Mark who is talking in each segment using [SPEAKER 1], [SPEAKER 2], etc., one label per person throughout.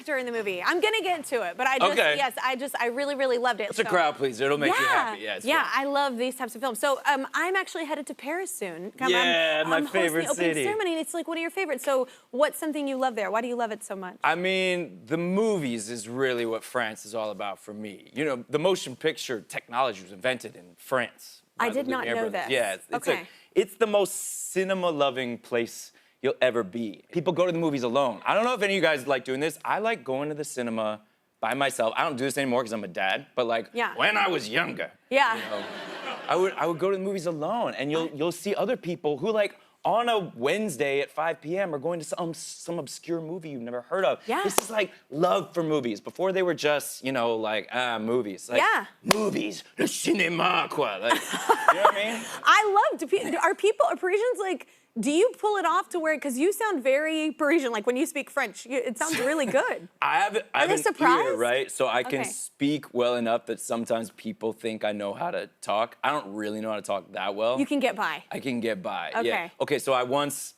[SPEAKER 1] actor in the movie. I'm gonna get to it, but I just, yes, I really, really loved it.
[SPEAKER 2] It's a crowd pleaser. It'll make you happy. Yeah,
[SPEAKER 1] yeah, I love these types of films. So I'm actually headed to Paris soon.
[SPEAKER 2] My favorite
[SPEAKER 1] city.
[SPEAKER 2] city.
[SPEAKER 1] Ceremony, and it's like one of your favorites. So what's something you love there? Why do you love it so much?
[SPEAKER 2] I mean, the movies is really what France is all about for me. You know, the motion picture technology was invented in France.
[SPEAKER 1] I did not know that.
[SPEAKER 2] Yeah, it's the most cinema-loving place you'll ever be. People go to the movies alone. I don't know if any of you guys like doing this. I like going to the cinema by myself. I don't do this anymore because I'm a dad, but like when I was younger, you know, I would go to the movies alone, and you'll see other people who like on a Wednesday at 5 p.m. are going to some obscure movie you've never heard of.
[SPEAKER 1] Yeah.
[SPEAKER 2] This is like love for movies. Before they were just, you know, like movies. Like, movies, le cinéma, quoi. Like, you know what I mean?
[SPEAKER 1] Are Parisians like? Do you pull it off to where, because you sound very Parisian, like when you speak French, it sounds really good.
[SPEAKER 2] I have an ear, right? So I can speak well enough that sometimes people think I know how to talk. I don't really know how to talk that well.
[SPEAKER 1] You can get by.
[SPEAKER 2] I can get by,
[SPEAKER 1] okay.
[SPEAKER 2] Yeah. Okay, so I once,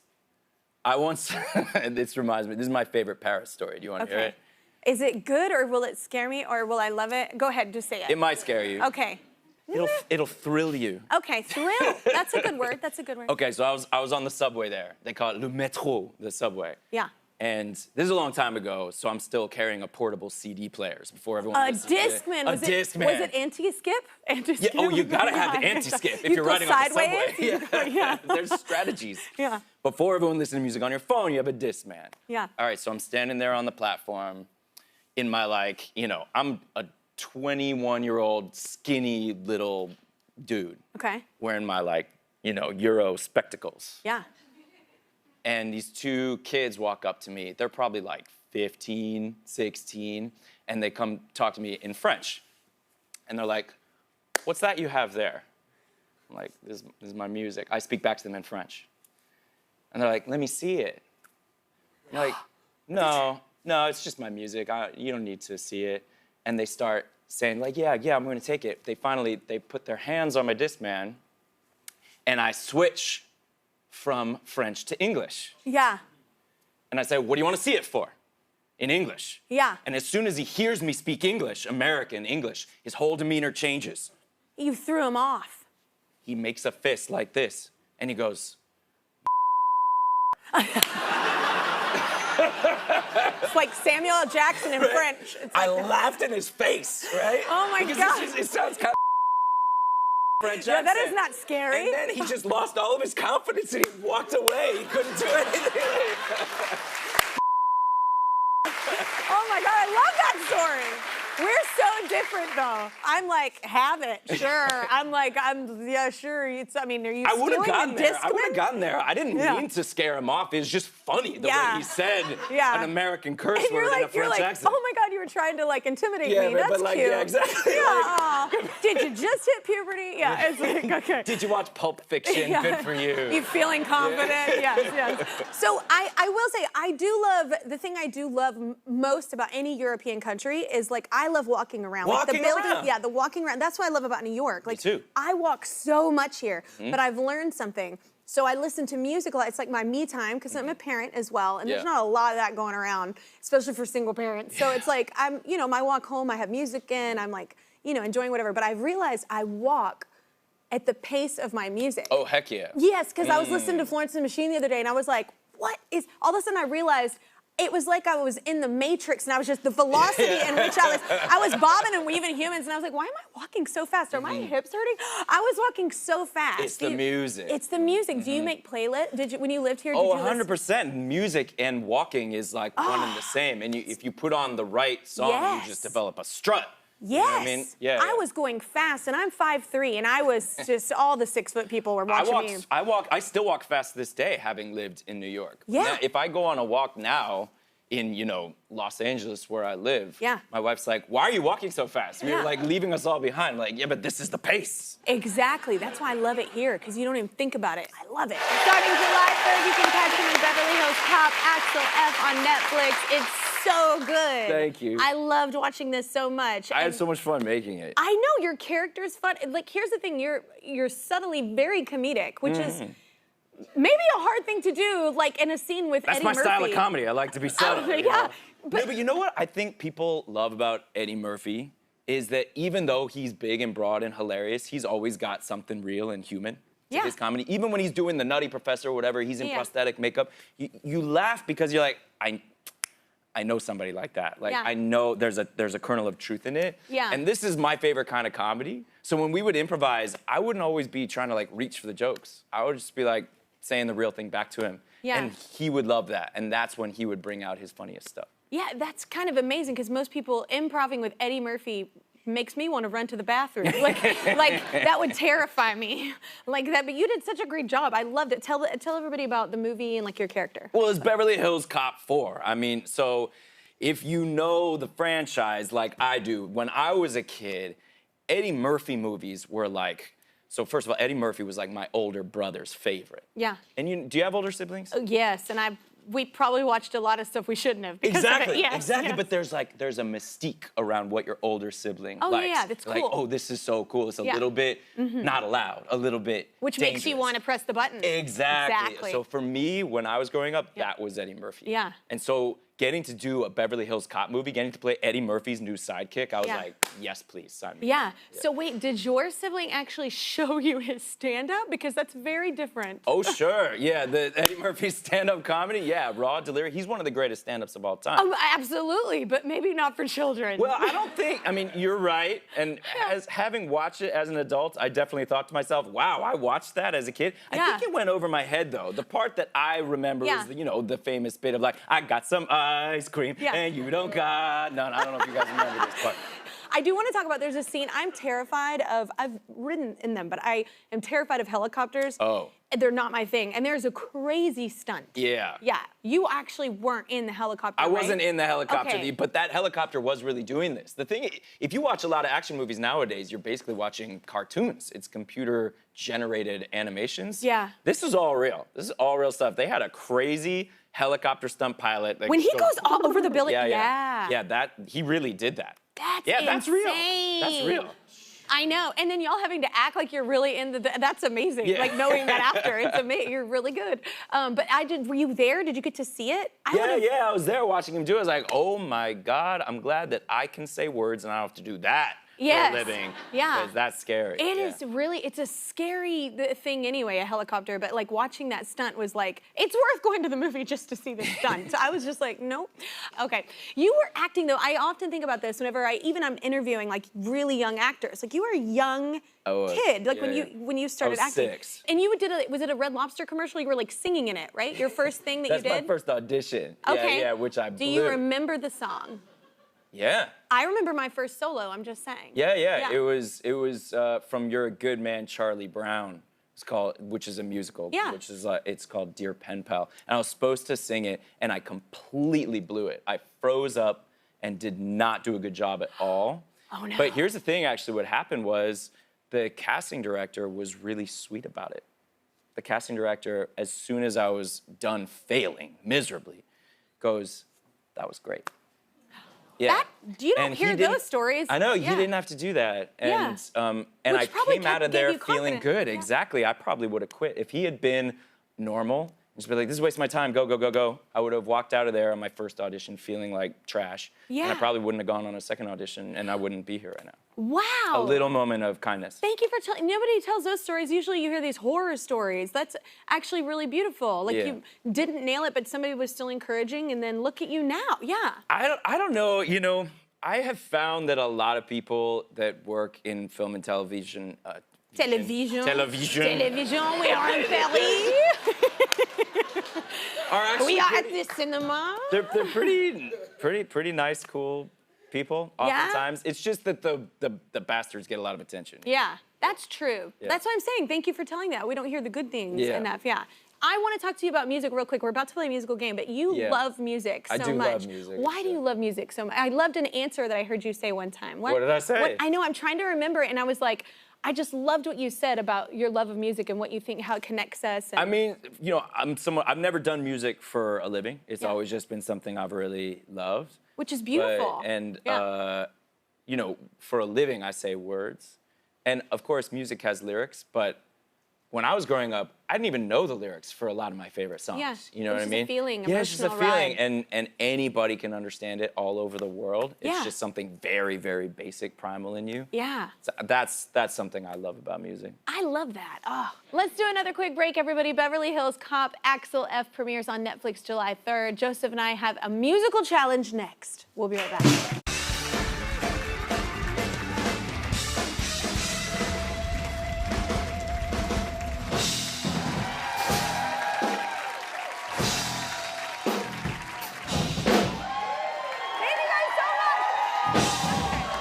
[SPEAKER 2] this reminds me, this is my favorite Paris story. Do you want to hear it?
[SPEAKER 1] Is it good, or will it scare me, or will I love it? Go ahead, just say it.
[SPEAKER 2] It might scare you.
[SPEAKER 1] Okay.
[SPEAKER 2] It'll thrill you.
[SPEAKER 1] Okay, thrill. That's a good word. That's a good word.
[SPEAKER 2] Okay, so I was on the subway there. They call it le métro, the subway.
[SPEAKER 1] Yeah.
[SPEAKER 2] And this is a long time ago, so I'm still carrying a portable CD player before everyone.
[SPEAKER 1] A Discman.
[SPEAKER 2] Was it
[SPEAKER 1] anti-skip?
[SPEAKER 2] Yeah. Oh, you gotta have the anti-skip if you're riding on the subway.
[SPEAKER 1] Yeah.
[SPEAKER 2] There's strategies.
[SPEAKER 1] Yeah.
[SPEAKER 2] Before everyone listens to music on your phone, you have a Discman.
[SPEAKER 1] Yeah.
[SPEAKER 2] All right, so I'm standing there on the platform, in my like, you know, I'm a 21-year-old skinny little dude.
[SPEAKER 1] Okay.
[SPEAKER 2] Wearing my like, you know, Euro spectacles.
[SPEAKER 1] Yeah.
[SPEAKER 2] And these two kids walk up to me. They're probably like 15, 16, and they come talk to me in French. And they're like, "What's that you have there?" I'm like, this is my music. I speak back to them in French. And they're like, "Let me see it." I'm like, no, it's just my music. You don't need to see it. And they start saying like, yeah, I'm gonna take it. They put their hands on my Discman, and I switch from French to English.
[SPEAKER 1] Yeah.
[SPEAKER 2] And I say, "What do you want to see it for?" In English.
[SPEAKER 1] Yeah.
[SPEAKER 2] And as soon as he hears me speak English, American English, his whole demeanor changes.
[SPEAKER 1] You threw him off.
[SPEAKER 2] He makes a fist like this, and he goes,
[SPEAKER 1] It's like Samuel L. Jackson in French. It's
[SPEAKER 2] I
[SPEAKER 1] like
[SPEAKER 2] laughed in his face, right?
[SPEAKER 1] Oh my God.
[SPEAKER 2] It sounds kind of French
[SPEAKER 1] yeah,
[SPEAKER 2] accent.
[SPEAKER 1] that is not scary.
[SPEAKER 2] And then he just lost all of his confidence and he walked away. He couldn't do anything.
[SPEAKER 1] Oh my God, I love that story. We're so different, though. I'm like, have it, sure. Yeah, sure. Are you
[SPEAKER 2] I would have gotten there.
[SPEAKER 1] Discman?
[SPEAKER 2] I would have gotten there. I didn't mean to scare him off. It was just funny the way he said an American curse word in a French accent.
[SPEAKER 1] Oh my God, you were trying to like intimidate me.
[SPEAKER 2] But
[SPEAKER 1] That's
[SPEAKER 2] like,
[SPEAKER 1] cute.
[SPEAKER 2] yeah, exactly.
[SPEAKER 1] Yeah. Did you just hit puberty? Yeah, it's like, okay.
[SPEAKER 2] Did you watch Pulp Fiction? Good for you.
[SPEAKER 1] You feeling confident? Yes. So I will say, the thing I do love most about any European country is like, I love walking around.
[SPEAKER 2] Walking around?
[SPEAKER 1] Yeah, the walking around. That's what I love about New York. Like,
[SPEAKER 2] Me too.
[SPEAKER 1] I walk so much here, but I've learned something. So I listen to music a lot. It's like my me time, because I'm a parent as well, and there's not a lot of that going around, especially for single parents. So it's like, my walk home, I have music in, I'm like, enjoying whatever. But I've realized I walk at the pace of my music.
[SPEAKER 2] Oh, heck yeah.
[SPEAKER 1] Yes, because I was listening to Florence and the Machine the other day, and I was like, all of a sudden I realized, it was like I was in the Matrix, and I was just the velocity in which I was bobbing and weaving humans, and I was like, why am I walking so fast? Are my hips hurting? I was walking so fast.
[SPEAKER 2] It's the music.
[SPEAKER 1] It's the music. Do you make playlists? When you lived here?
[SPEAKER 2] Oh, 100%. Music and walking is like one and the same. And if you put on the right song, you just develop a strut.
[SPEAKER 1] Yes.
[SPEAKER 2] You know what I mean? Yeah.
[SPEAKER 1] I was going fast, and I'm 5'3", and I was just all the 6-foot people were watching me.
[SPEAKER 2] I still walk fast to this day, having lived in New York.
[SPEAKER 1] Yeah.
[SPEAKER 2] Now, if I go on a walk now in, Los Angeles, where I live, my wife's like, "Why are you walking so fast? You're like leaving us all behind." I'm like, yeah, but this is the pace.
[SPEAKER 1] Exactly. That's why I love it here, because you don't even think about it. I love it. Starting July 3rd, you can catch him in Beverly Hills Cop, Axel F on Netflix. It's so good.
[SPEAKER 2] Thank you.
[SPEAKER 1] I loved watching this so much.
[SPEAKER 2] I had so much fun making it.
[SPEAKER 1] I know, your character's fun. Like, here's the thing, you're subtly very comedic, which is maybe a hard thing to do, like in a scene with Eddie Murphy.
[SPEAKER 2] That's my style of comedy. I like to be subtle.
[SPEAKER 1] Oh,
[SPEAKER 2] you know?
[SPEAKER 1] yeah.
[SPEAKER 2] But you know what I think people love about Eddie Murphy is that even though he's big and broad and hilarious, he's always got something real and human to his comedy. Even when he's doing the Nutty Professor or whatever, he's in prosthetic makeup. You laugh because you're like, I know somebody like that. Like I know there's a kernel of truth in it.
[SPEAKER 1] Yeah.
[SPEAKER 2] And this is my favorite kind of comedy. So when we would improvise, I wouldn't always be trying to like reach for the jokes. I would just be like saying the real thing back to him.
[SPEAKER 1] Yeah.
[SPEAKER 2] And he would love that. And that's when he would bring out his funniest stuff.
[SPEAKER 1] Yeah, that's kind of amazing because most people improving with Eddie Murphy makes me want to run to the bathroom. Like that would terrify me. Like that, but you did such a great job. I loved it. Tell everybody about the movie and like your character.
[SPEAKER 2] Well, it's Beverly Hills Cop 4. I mean, so if you know the franchise like I do, when I was a kid, Eddie Murphy movies were like, so first of all, Eddie Murphy was like my older brother's favorite.
[SPEAKER 1] Yeah.
[SPEAKER 2] And do you have older siblings?
[SPEAKER 1] Yes, and we probably watched a lot of stuff we shouldn't have.
[SPEAKER 2] Exactly,
[SPEAKER 1] yes,
[SPEAKER 2] exactly.
[SPEAKER 1] Yes.
[SPEAKER 2] But there's a mystique around what your older sibling
[SPEAKER 1] likes. Yeah, that's cool.
[SPEAKER 2] Like, oh, this is so cool. It's a little bit not allowed, a little bit
[SPEAKER 1] Which
[SPEAKER 2] dangerous.
[SPEAKER 1] makes you want to press the button.
[SPEAKER 2] Exactly. So for me, when I was growing up, that was Eddie Murphy.
[SPEAKER 1] Yeah.
[SPEAKER 2] And so getting to do a Beverly Hills Cop movie, getting to play Eddie Murphy's new sidekick, I was like, yes, please, sign me.
[SPEAKER 1] Yeah. So wait, did your sibling actually show you his stand-up? Because that's very different.
[SPEAKER 2] Oh, sure. Yeah, the Eddie Murphy stand-up comedy, raw, delirious. He's one of the greatest stand-ups of all time.
[SPEAKER 1] Oh, absolutely, but maybe not for children.
[SPEAKER 2] Well, I don't think, I mean, you're right. And as having watched it as an adult, I definitely thought to myself, wow, I watched that as a kid. I think it went over my head, though. The part that I remember is, the famous bit of like, I got some ice cream and you don't got none. I don't know if you guys remember this part.
[SPEAKER 1] I do want to talk about, there's a scene I'm terrified of. I've ridden in them, but I am terrified of helicopters.
[SPEAKER 2] Oh.
[SPEAKER 1] They're not my thing. And there's a crazy stunt.
[SPEAKER 2] Yeah.
[SPEAKER 1] Yeah. You actually weren't in the helicopter,
[SPEAKER 2] I wasn't in the helicopter,
[SPEAKER 1] Okay.
[SPEAKER 2] but that helicopter was really doing this. The thing, if you watch a lot of action movies nowadays, you're basically watching cartoons. It's computer-generated animations.
[SPEAKER 1] Yeah.
[SPEAKER 2] This is all real. This is all real stuff. They had a crazy helicopter stunt pilot.
[SPEAKER 1] When he goes all over the building,
[SPEAKER 2] Yeah, he really did that.
[SPEAKER 1] That's
[SPEAKER 2] real.
[SPEAKER 1] insane.
[SPEAKER 2] That's real.
[SPEAKER 1] I know, and then y'all having to act like you're really in that's amazing.
[SPEAKER 2] Yeah.
[SPEAKER 1] Like knowing that after, it's amazing. You're really good. But were you there? Did you get to see it?
[SPEAKER 2] I was there watching him do it. I was like, oh my God, I'm glad that I can say words and I don't have to do that for a living.
[SPEAKER 1] Yeah.
[SPEAKER 2] Because that's scary.
[SPEAKER 1] It is really, it's a scary thing anyway, a helicopter, but like watching that stunt was like, it's worth going to the movie just to see the stunt. So I was just like, nope. Okay. You were acting though, I often think about this whenever I'm interviewing like really young actors. Like you were a young kid, like when you started acting.
[SPEAKER 2] 6.
[SPEAKER 1] And you was it a Red Lobster commercial? You were like singing in it, right? Your first thing that you did?
[SPEAKER 2] That's my first audition.
[SPEAKER 1] Okay.
[SPEAKER 2] Yeah, which I blew.
[SPEAKER 1] Do you remember the song?
[SPEAKER 2] Yeah.
[SPEAKER 1] I remember my first solo, I'm just saying.
[SPEAKER 2] Yeah. It was from You're a Good Man, Charlie Brown. It's called, which is a musical.
[SPEAKER 1] Yeah.
[SPEAKER 2] Which is it's called Dear Pen Pal. And I was supposed to sing it, and I completely blew it. I froze up and did not do a good job at all.
[SPEAKER 1] Oh no.
[SPEAKER 2] But here's the thing, actually, what happened was the casting director was really sweet about it. The casting director, as soon as I was done failing miserably, goes, that was great. Yeah.
[SPEAKER 1] You don't hear those stories.
[SPEAKER 2] I know, he didn't have to do that. And, and I came out of there feeling good. Yeah. Exactly. I probably would have quit. If he had been normal, just be like, this is wasting my time, go, go, go, go. I would have walked out of there on my first audition feeling like trash.
[SPEAKER 1] Yeah.
[SPEAKER 2] And I probably wouldn't have gone on a second audition, and I wouldn't be here right now.
[SPEAKER 1] Wow.
[SPEAKER 2] A little moment of kindness.
[SPEAKER 1] Thank you for telling. Nobody tells those stories. Usually you hear these horror stories. That's actually really beautiful. Like you didn't nail it, but somebody was still encouraging, and then look at you now. Yeah.
[SPEAKER 2] I don't know, I have found that a lot of people that work in film and television.
[SPEAKER 1] Television, we are in Paris. We are at the cinema.
[SPEAKER 2] They're pretty nice, cool people. Oftentimes, it's just that the bastards get a lot of attention.
[SPEAKER 1] Yeah, that's true. Yeah. That's what I'm saying. Thank you for telling that. We don't hear the good things enough. Yeah. I want to talk to you about music real quick. We're about to play a musical game, but you love music so much.
[SPEAKER 2] I do love music.
[SPEAKER 1] Why do you love music so much? I loved an answer that I heard you say one time.
[SPEAKER 2] What did I say?
[SPEAKER 1] I know, I'm trying to remember it, and I was like, I just loved what you said about your love of music and what you think, how it connects us. And...
[SPEAKER 2] I mean, I've never done music for a living. It's always just been something I've really loved.
[SPEAKER 1] Which is beautiful.
[SPEAKER 2] For a living, I say words. And of course, music has lyrics, but when I was growing up, I didn't even know the lyrics for a lot of my favorite songs.
[SPEAKER 1] Yeah,
[SPEAKER 2] You know what I mean?
[SPEAKER 1] It's just a feeling,
[SPEAKER 2] yeah, it's just a
[SPEAKER 1] emotional
[SPEAKER 2] feeling,
[SPEAKER 1] ride.
[SPEAKER 2] and anybody can understand it all over the world. It's
[SPEAKER 1] Yeah.
[SPEAKER 2] just something very, very basic, primal in you.
[SPEAKER 1] Yeah.
[SPEAKER 2] So that's something I love about music.
[SPEAKER 1] I love that. Oh, let's do another quick break, everybody. Beverly Hills Cop, Axel F premieres on Netflix July 3rd. Joseph and I have a musical challenge next. We'll be right back.